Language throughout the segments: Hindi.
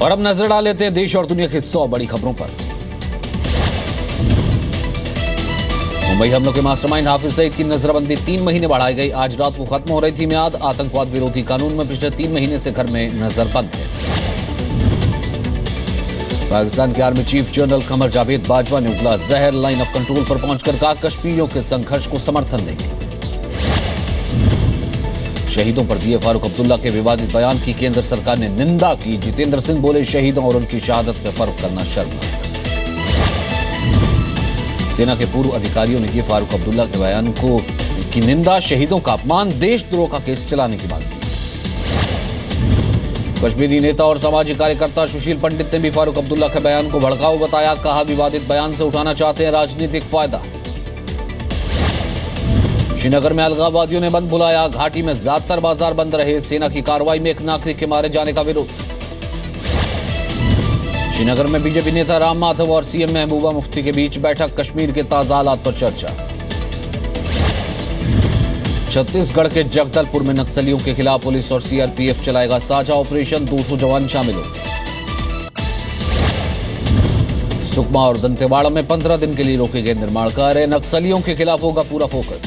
और अब नजर डाल लेते हैं देश और दुनिया की 100 बड़ी खबरों पर। मुंबई हमलों के मास्टरमाइंड हाफिज सईद की नजरबंदी 3 महीने बढ़ाई गई। आज रात को खत्म हो रही थी मियाद। आतंकवाद विरोधी कानून में पिछले 3 महीने से घर में नजरबंद है। पाकिस्तान के army chief general Qamar Javed Bajwa ने उगला जहर। लाइन ऑफ कंट्रोल पर पहुंचकर कहा कश्मीरियों के संघर्ष को समर्थन देंगे। शहीदों पर दिए फारूक अब्दुल्ला के विवादित बयान की केंद्र सरकार ने निंदा की। जितेंद्र सिंह बोले शहीदों और उनकी शहादत में फर्क करना शर्मनाक। सेना के पूर्व अधिकारियों ने किए फारूक अब्दुल्ला के बयान की निंदा। शहीदों का अपमान, देशद्रोह का केस चलाने की मांग की। कश्मीरी नेता और सामाजिक कार्यकर्ता सुशील पंडित ने भी फारूक अब्दुल्ला के बयान को भड़काऊ बताया। कहा विवादित बयान से उठाना चाहते हैं राजनीतिक फायदा। श्रीनगर में अलगाववादियों ने बंद बुलाया। घाटी में ज्यादातर बाजार बंद रहे। सेना की कार्रवाई में एक नागरिक के मारे जाने का विरोध। श्रीनगर में बीजेपी नेता राम माधव और सीएम महबूबा मुफ्ती के बीच बैठक। कश्मीर के ताजा हालात पर चर्चा। छत्तीसगढ़ के जगदलपुर में नक्सलियों के खिलाफ पुलिस और सीआरपीएफ चलाएगा साझा ऑपरेशन। 200 जवान शामिल होंगे। सुकमा और दंतेवाड़ा में 15 दिन के लिए रोके गए निर्माण कार्य। नक्सलियों के खिलाफ होगा पूरा फोकस।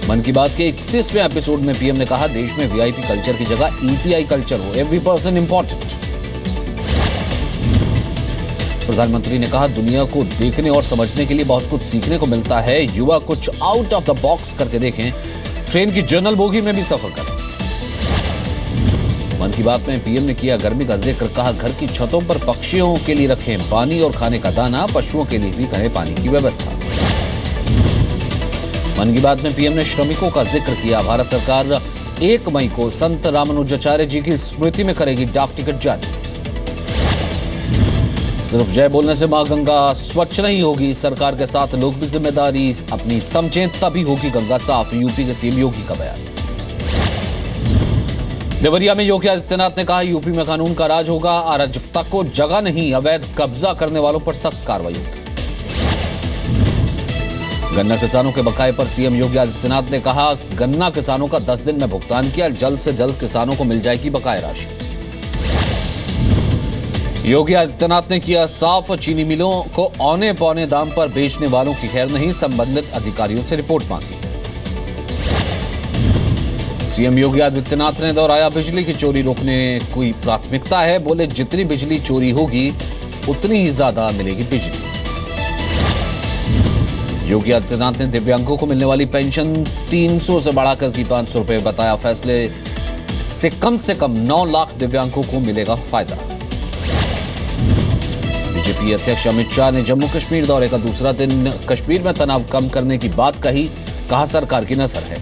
मन की बात के 31वें एपिसोड में पीएम ने कहा देश में वीआईपी कल्चर की जगह ईपीआई कल्चर हो। Every person important. प्रधानमंत्री ने कहा दुनिया को देखने और समझने के लिए बहुत कुछ सीखने को मिलता है। युवा कुछ आउट ऑफ द बॉक्स करके देखें। ट्रेन की जनरल बोगी में भी सफर करें। मन की बात में पीएम ने किया गर्मी का जिक्र। कहा घर की छतों पर पक्षियों के लिए रखें पानी और खाने का दाना। पशुओं के लिए भी करें पानी की व्यवस्था। मन की बात में पीएम ने श्रमिकों का जिक्र किया। भारत सरकार 1 मई को संत रामानुजाचार्य जी की स्मृति में करेगी डाक टिकट जारी। सिर्फ जय बोलने से मां गंगा स्वच्छ नहीं होगी। सरकार के साथ लोग भी जिम्मेदारी अपनी समझें तभी होगी गंगा साफ। यूपी के सीएम योगी का बयान। देवरिया में योगी आदित्यनाथ ने कहा यूपी में कानून का राज होगा। अराजकता को जगह नहीं। अवैध कब्जा करने वालों पर सख्त कार्रवाई होगी। गन्ना किसानों के बकाये पर सीएम योगी आदित्यनाथ ने कहा गन्ना किसानों का 10 दिन में भुगतान किया। जल्द से जल्द किसानों को मिल जाएगी बकाया राशि। योगी आदित्यनाथ ने किया साफ चीनी मिलों को औने पौने दाम पर बेचने वालों की खैर नहीं। संबंधित अधिकारियों से रिपोर्ट मांगी। सीएम योगी आदित्यनाथ ने दोहराया बिजली की चोरी रोकने कोई प्राथमिकता है। बोले जितनी बिजली चोरी होगी उतनी ही ज्यादा मिलेगी बिजली। योगी आदित्यनाथ ने दिव्यांगों को मिलने वाली पेंशन 300 से बढ़ाकर की 500 रुपए बताया। फैसले से कम 9 लाख दिव्यांगों को मिलेगा फायदा। बीजेपी अध्यक्ष अमित शाह ने जम्मू कश्मीर दौरे का दूसरा दिन कश्मीर में तनाव कम करने की बात कही। कहा सरकार की नजर है।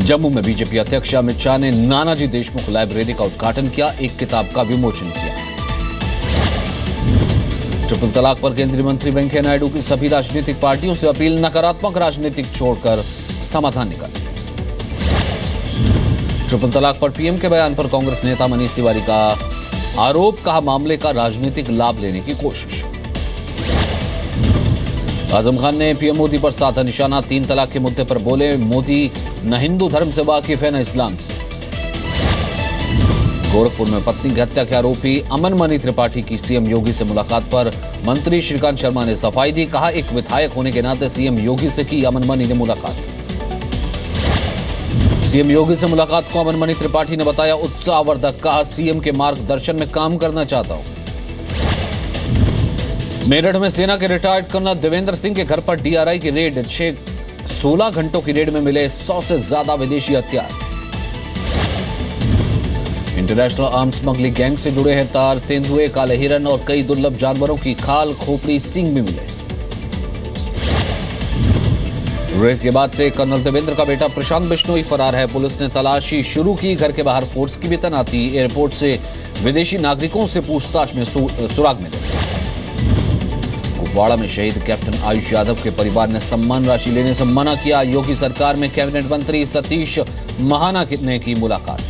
जम्मू में बीजेपी अध्यक्ष अमित शाह ने नानाजी देशमुख लाइब्रेरी का उद्घाटन किया। एक किताब का विमोचन किया। ट्रिपल तलाक पर केंद्रीय मंत्री वेंकैया नायडू की सभी राजनीतिक पार्टियों से अपील। नकारात्मक राजनीतिक छोड़कर समाधान निकालें। ट्रिपल तलाक पर पीएम के बयान पर कांग्रेस नेता मनीष तिवारी का आरोप। कहा मामले का राजनीतिक लाभ लेने की कोशिश। आजम खान ने पीएम मोदी पर साधा निशाना। 3 तलाक के मुद्दे पर बोले मोदी न हिंदू धर्म से वाकिफ है न इस्लाम से। गोरखपुर में पत्नी की हत्या के आरोपी अमन मणि त्रिपाठी की सीएम योगी से मुलाकात पर मंत्री श्रीकांत शर्मा ने सफाई दी। कहा एक विधायक होने के नाते सीएम योगी से की अमन मणि ने मुलाकात। सीएम योगी से मुलाकात को अमन मणि त्रिपाठी ने बताया उत्साहवर्धक। कहा सीएम के मार्गदर्शन में काम करना चाहता हूं। मेरठ में सेना के रिटायर्ड कर्नल देवेंद्र सिंह के घर पर डीआरआई की रेड। 16 घंटों की रेड में मिले 100 से ज्यादा विदेशी हथियार। इंटरनेशनल आर्म्स स्मगलिंग गैंग से जुड़े हैं तार। तेंदुए, काले हिरन और कई दुर्लभ जानवरों की खाल, खोपड़ी, सींग भी मिले। रेड के बाद से कर्नल देवेंद्र का बेटा प्रशांत बिश्नोई फरार है। पुलिस ने तलाशी शुरू की। घर के बाहर फोर्स की भी तैनाती। एयरपोर्ट से विदेशी नागरिकों से पूछताछ में सुराग मिले। कुपवाड़ा में शहीद कैप्टन आयुष यादव के परिवार ने सम्मान राशि लेने से मना किया। योगी सरकार में कैबिनेट मंत्री सतीश महाना ने की मुलाकात।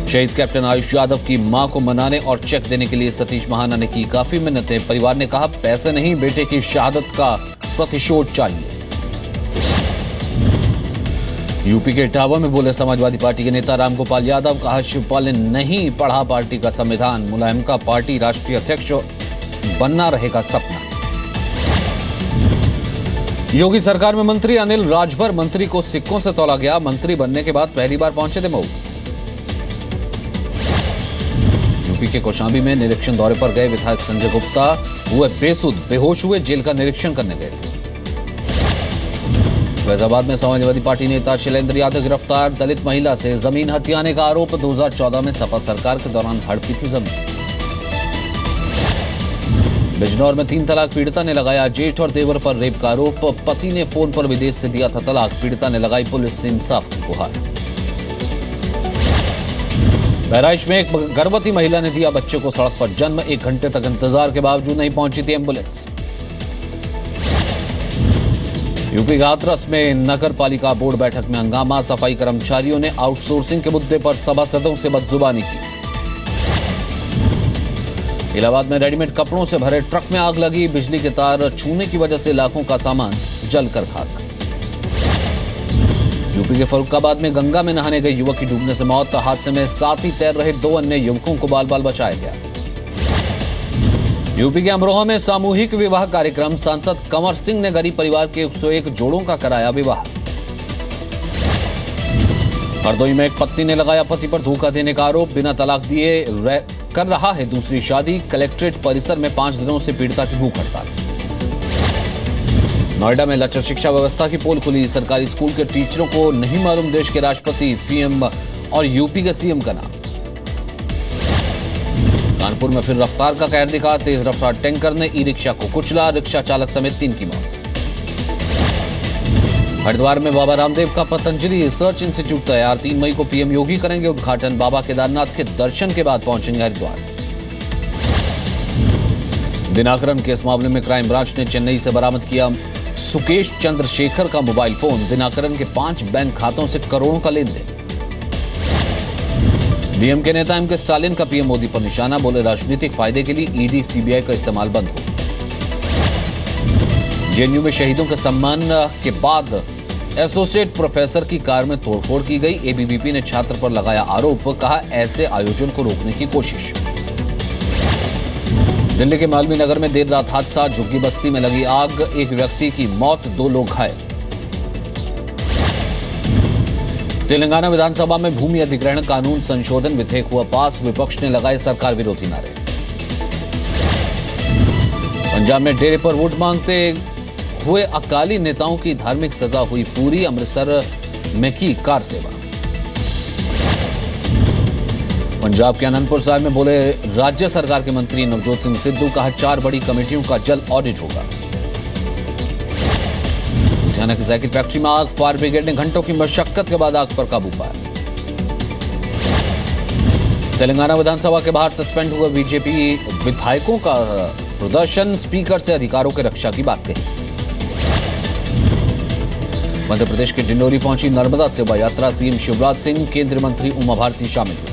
शहीद कैप्टन आयुष यादव की मां को मनाने और चेक देने के लिए सतीश महाना ने की काफी मिन्नतें। परिवार ने कहा पैसे नहीं, बेटे की शहादत का प्रतिशोध चाहिए। यूपी के इटावा में बोले समाजवादी पार्टी के नेता रामगोपाल यादव। कहा, शिवपाल ने नहीं पढ़ा पार्टी का संविधान। मुलायम का पार्टी राष्ट्रीय अध्यक्ष बनना रहेगा सपना। योगी सरकार में मंत्री अनिल राजभर मंत्री को सिक्कों से तौला गया। मंत्री बनने के बाद पहली बार पहुंचे थे मऊ। यूपी के कौशांबी में निरीक्षण दौरे पर गए विधायक संजय गुप्ता हुए बेहोश हुए जेल का निरीक्षण करने गए थे। फैजाबाद में समाजवादी पार्टी नेता शैलेंद्र यादव गिरफ्तार। दलित महिला से जमीन हथियाने का आरोप। 2014 में सपा सरकार के दौरान हड़पी थी जमीन। बिजनौर में 3 तलाक पीड़िता ने लगाया जेठ और देवर पर रेप का आरोप। पति ने फोन पर विदेश से दिया था तलाक। पीड़िता ने लगाई पुलिस से इंसाफ की गुहार। बहराइच में एक गर्भवती महिला ने दिया बच्चे को सड़क पर जन्म। 1 घंटे तक इंतजार के बावजूद नहीं पहुंची थी एम्बुलेंस। यूपी के हाथरस में नगर पालिका बोर्ड बैठक में हंगामा। सफाई कर्मचारियों ने आउटसोर्सिंग के मुद्दे पर सभासदों से बदजुबानी की। इलाहाबाद में रेडीमेड कपड़ों से भरे ट्रक में आग लगी। बिजली के तार छूने की वजह से लाखों का सामान जलकर खाक। यूपी के फर्रुखाबाद में गंगा में नहाने गए युवक की डूबने से मौत। हादसे में साथ ही तैर रहे 2 अन्य युवकों को बाल बाल बचाया गया। यूपी के अमरोहा में सामूहिक विवाह कार्यक्रम। सांसद कंवर सिंह ने गरीब परिवार के 101 जोड़ों का कराया विवाह। हरदोई में एक पत्नी ने लगाया पति पर धोखा देने का आरोप। बिना तलाक दिए कर रहा है दूसरी शादी। कलेक्ट्रेट परिसर में 5 दिनों से पीड़िता की भूख हड़ताल। नोएडा में लचर शिक्षा व्यवस्था की पोल खुली। सरकारी स्कूल के टीचरों को नहीं मालूम देश के राष्ट्रपति, पीएम और यूपी के सीएम का नाम। कानपुर में फिर रफ्तार का कहर दिखा। तेज रफ्तार टैंकर ने ई रिक्शा को कुचला। रिक्शा चालक समेत 3 की मौत। हरिद्वार में बाबा रामदेव का पतंजलि रिसर्च इंस्टीट्यूट तैयार। 3 मई को पीएम योगी करेंगे उद्घाटन। बाबा केदारनाथ के दर्शन के बाद पहुंचेंगे हरिद्वार। दिनाकरन केस मामले में क्राइम ब्रांच ने चेन्नई से बरामद किया सुकेश चंद्रशेखर का मोबाइल फोन। दिनाकरन के 5 बैंक खातों से करोड़ों का लेन देन। डीएमके नेता एमके स्टालिन का पीएम मोदी पर निशाना। बोले, राजनीतिक फायदे के लिए ईडी सीबीआई का इस्तेमाल बंद हो। जेएनयू में शहीदों के सम्मान के बाद एसोसिएट प्रोफेसर की कार में तोड़फोड़ की गई। एबीवीपी ने छात्र पर लगाया आरोप। कहा, ऐसे आयोजन को रोकने की कोशिश। दिल्ली के मालवीय नगर में देर रात हादसा। झुग्गी बस्ती में लगी आग। 1 व्यक्ति की मौत, 2 लोग घायल। तेलंगाना विधानसभा में भूमि अधिग्रहण कानून संशोधन विधेयक हुआ पास। विपक्ष ने लगाए सरकार विरोधी नारे। पंजाब में डेरे पर वोट मांगते हुए अकाली नेताओं की धार्मिक सजा हुई पूरी। अमृतसर में की कार सेवा। पंजाब के आनंदपुर साहिब में बोले राज्य सरकार के मंत्री नवजोत सिंह सिद्धू। कहा, 4 बड़ी कमेटियों का जल्द ऑडिट होगा। लुधियाना की साइकिल फैक्ट्री में आग। फायर ब्रिगेड ने घंटों की मशक्कत के बाद आग पर काबू पाया। तेलंगाना विधानसभा के बाहर सस्पेंड हुए बीजेपी विधायकों का प्रदर्शन। स्पीकर से अधिकारों की रक्षा की बात कही। मध्य प्रदेश के डिंडोरी पहुंची नर्मदा सेवा यात्रा। सीएम शिवराज सिंह, केंद्रीय मंत्री उमा भारती शामिल हुए।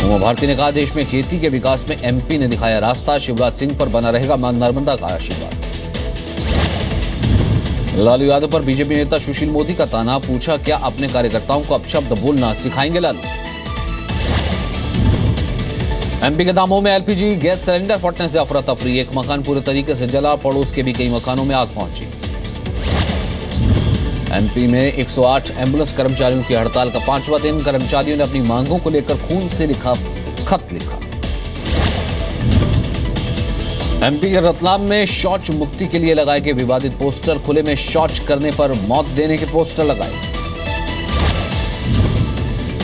उमा भारती ने कहा, देश में खेती के विकास में एमपी ने दिखाया रास्ता। शिवराज सिंह पर बना रहेगा मां नर्मदा का आशीर्वाद। लालू यादव पर बीजेपी नेता सुशील मोदी का ताना। पूछा, क्या अपने कार्यकर्ताओं को अपशब्द बोलना सिखाएंगे लालू? एमपी के दामों में एलपीजी गैस सिलेंडर फटने से अफरा तफरी। एक मकान पूरे तरीके से जला। पड़ोस के भी कई मकानों में आग पहुंची। एमपी में 108 एम्बुलेंस कर्मचारियों की हड़ताल का 5वां दिन। कर्मचारियों ने अपनी मांगों को लेकर खून से लिखा खत लिखा। एमपी के रतलाम में शौच मुक्ति के लिए लगाए गए विवादित पोस्टर। खुले में शौच करने पर मौत देने के पोस्टर लगाए।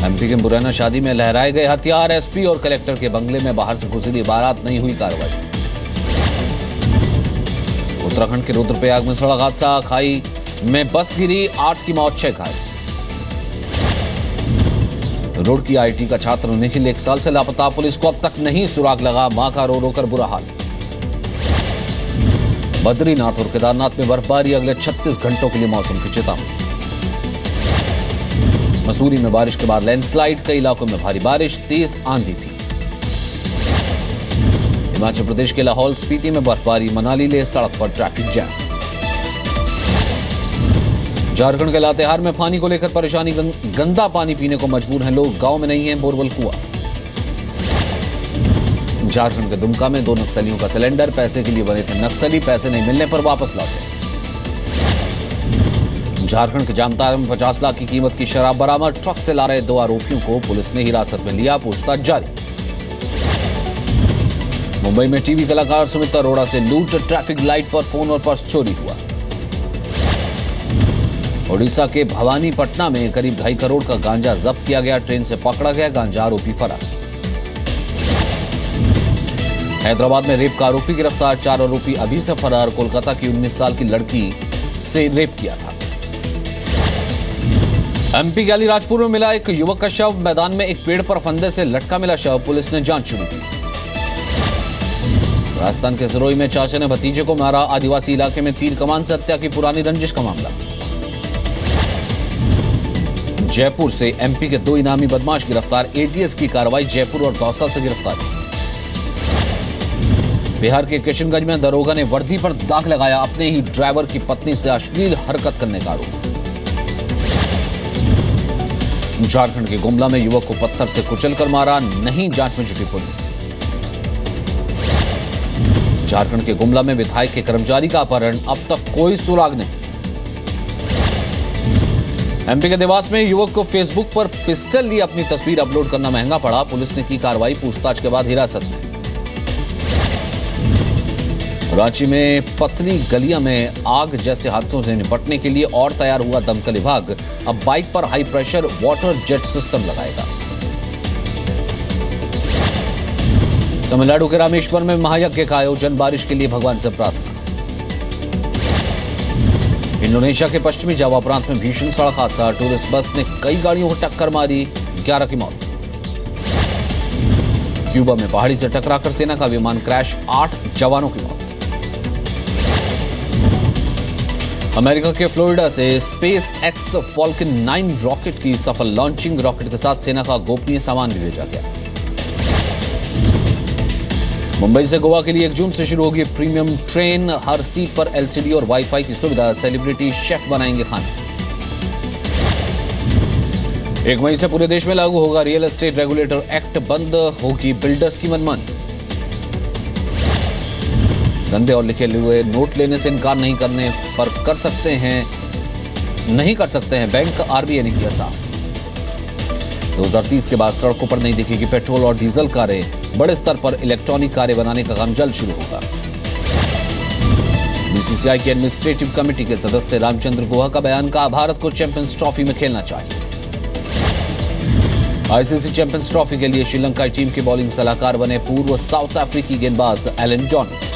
एमपी के मुरैना शादी में लहराए गए हथियार। एसपी और कलेक्टर के बंगले में बाहर से गुजरी बारात, नहीं हुई कार्रवाई। उत्तराखंड के रुद्रप्रयाग में सड़क हादसा। खाई में बस गिरी, 8 की मौत, 6 घायल। रोड की आईटी का छात्र निखिल 1 साल से लापता। पुलिस को अब तक नहीं सुराग लगा। मां का रो रो कर बुरा हाल। बद्रीनाथ और केदारनाथ में बर्फबारी। अगले 36 घंटों के लिए मौसम की चेतावनी। मसूरी में बारिश के बाद लैंडस्लाइड। कई इलाकों में भारी बारिश, तेज आंधी भी। हिमाचल प्रदेश के लाहौल स्पीति में बर्फबारी। मनाली ले सड़क पर ट्रैफिक जैम। झारखंड के लातेहार में पानी को लेकर परेशानी, गंदा पानी पीने को मजबूर हैं लोग, गांव में नहीं है बोरवेल कुआं। झारखंड के दुमका में 2 नक्सलियों का सिलेंडर, पैसे के लिए बने थे नक्सली, पैसे नहीं मिलने पर वापस लौटे। झारखंड के जामताड़ा में 50 लाख की कीमत की शराब बरामद, ट्रक से ला रहे 2 आरोपियों को पुलिस ने हिरासत में लिया, पूछताछ जारी। मुंबई में टीवी कलाकार सुमित अरोड़ा से लूट, ट्रैफिक लाइट पर फोन और पर्स चोरी हुआ। ओडिशा के भवानीपटना में करीब 2.5 करोड़ का गांजा जब्त किया गया, ट्रेन से पकड़ा गया गांजा, आरोपी फरार। हैदराबाद में रेप का आरोपी गिरफ्तार, 4 आरोपी अभी से फरार, कोलकाता की 19 साल की लड़की से रेप किया था। एमपी के अलीराजपुर में मिला एक युवक का शव, मैदान में एक पेड़ पर फंदे से लटका मिला शव, पुलिस ने जांच शुरू की। राजस्थान के सिरोही में चाचा ने भतीजे को मारा, आदिवासी इलाके में तीर कमान से हत्या की पुरानी रंजिश का मामला। जयपुर से एमपी के 2 इनामी बदमाश गिरफ्तार, एटीएस की कार्रवाई, जयपुर और दौसा से गिरफ्तारी। बिहार के किशनगंज में दरोगा ने वर्दी पर दाग लगाया, अपने ही ड्राइवर की पत्नी से अश्लील हरकत करने का आरोप। झारखंड के गुमला में युवक को पत्थर से कुचलकर मारा, नहीं जांच में जुटी पुलिस। झारखंड के गुमला में विधायक के कर्मचारी का अपहरण, अब तक कोई सुराग नहीं। एमपी के देवास में युवक को फेसबुक पर पिस्टल लिए अपनी तस्वीर अपलोड करना महंगा पड़ा, पुलिस ने की कार्रवाई, पूछताछ के बाद हिरासत में। रांची में पतली गलियां में आग जैसे हादसों से निपटने के लिए और तैयार हुआ दमकल विभाग, अब बाइक पर high pressure water jet system लगाएगा। तमिलनाडु के रामेश्वर में महायज्ञ का आयोजन, बारिश के लिए भगवान से प्रार्थना। इंडोनेशिया के पश्चिमी जावा प्रांत में भीषण सड़क हादसा, टूरिस्ट बस ने कई गाड़ियों को टक्कर मारी, 11 की मौत। क्यूबा में पहाड़ी से टकराकर सेना का विमान क्रैश, 8 जवानों की मौत। अमेरिका के फ्लोरिडा से स्पेस एक्स फॉल्कन 9 रॉकेट की सफल लॉन्चिंग, रॉकेट के साथ सेना का गोपनीय सामान भी भेजा गया। मुंबई से गोवा के लिए 1 जून से शुरू होगी प्रीमियम ट्रेन, हर सीट पर एलसीडी और वाईफाई की सुविधा, सेलिब्रिटी शेफ बनाएंगे खाने। 1 मई से पूरे देश में लागू होगा रियल एस्टेट रेगुलेटर एक्ट, बंद होगी बिल्डर्स की मनमानी। गंदे और लिखे हुए नोट लेने से इनकार नहीं करने पर नहीं कर सकते हैं बैंक, आरबीआई ने किया साफ। 2030 के बाद सड़कों पर नहीं दिखेगी पेट्रोल और डीजल कारें, बड़े स्तर पर इलेक्ट्रॉनिक कारें बनाने का काम जल्द शुरू होगा। बीसीसीआई की एडमिनिस्ट्रेटिव कमेटी के सदस्य रामचंद्र गुहा का बयान, कहा भारत को चैंपियंस ट्रॉफी में खेलना चाहिए। आईसीसी चैंपियंस ट्रॉफी के लिए श्रीलंका टीम के बॉलिंग सलाहकार बने पूर्व साउथ अफ्रीकी गेंदबाज एलन डोनाल्ड।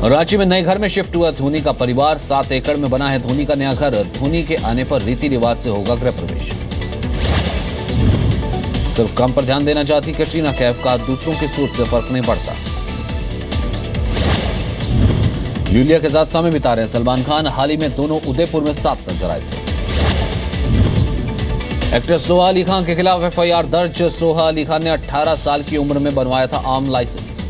रांची में नए घर में शिफ्ट हुआ धोनी का परिवार, 7 एकड़ में बना है धोनी का नया घर, धोनी के आने पर रीति रिवाज से होगा गृह प्रवेश। सिर्फ काम पर ध्यान देना चाहती कैटरीना कैफ, का दूसरों की सोच से फर्क नहीं पड़ता। यूलिया के साथ समय बिता रहे हैं सलमान खान, हाल ही में दोनों उदयपुर में साथ नजर आए थे। एक्ट्रेस सोहा अली खान के खिलाफ एफआईआर दर्ज, सोहा अली खान ने 18 साल की उम्र में बनवाया था आर्म लाइसेंस।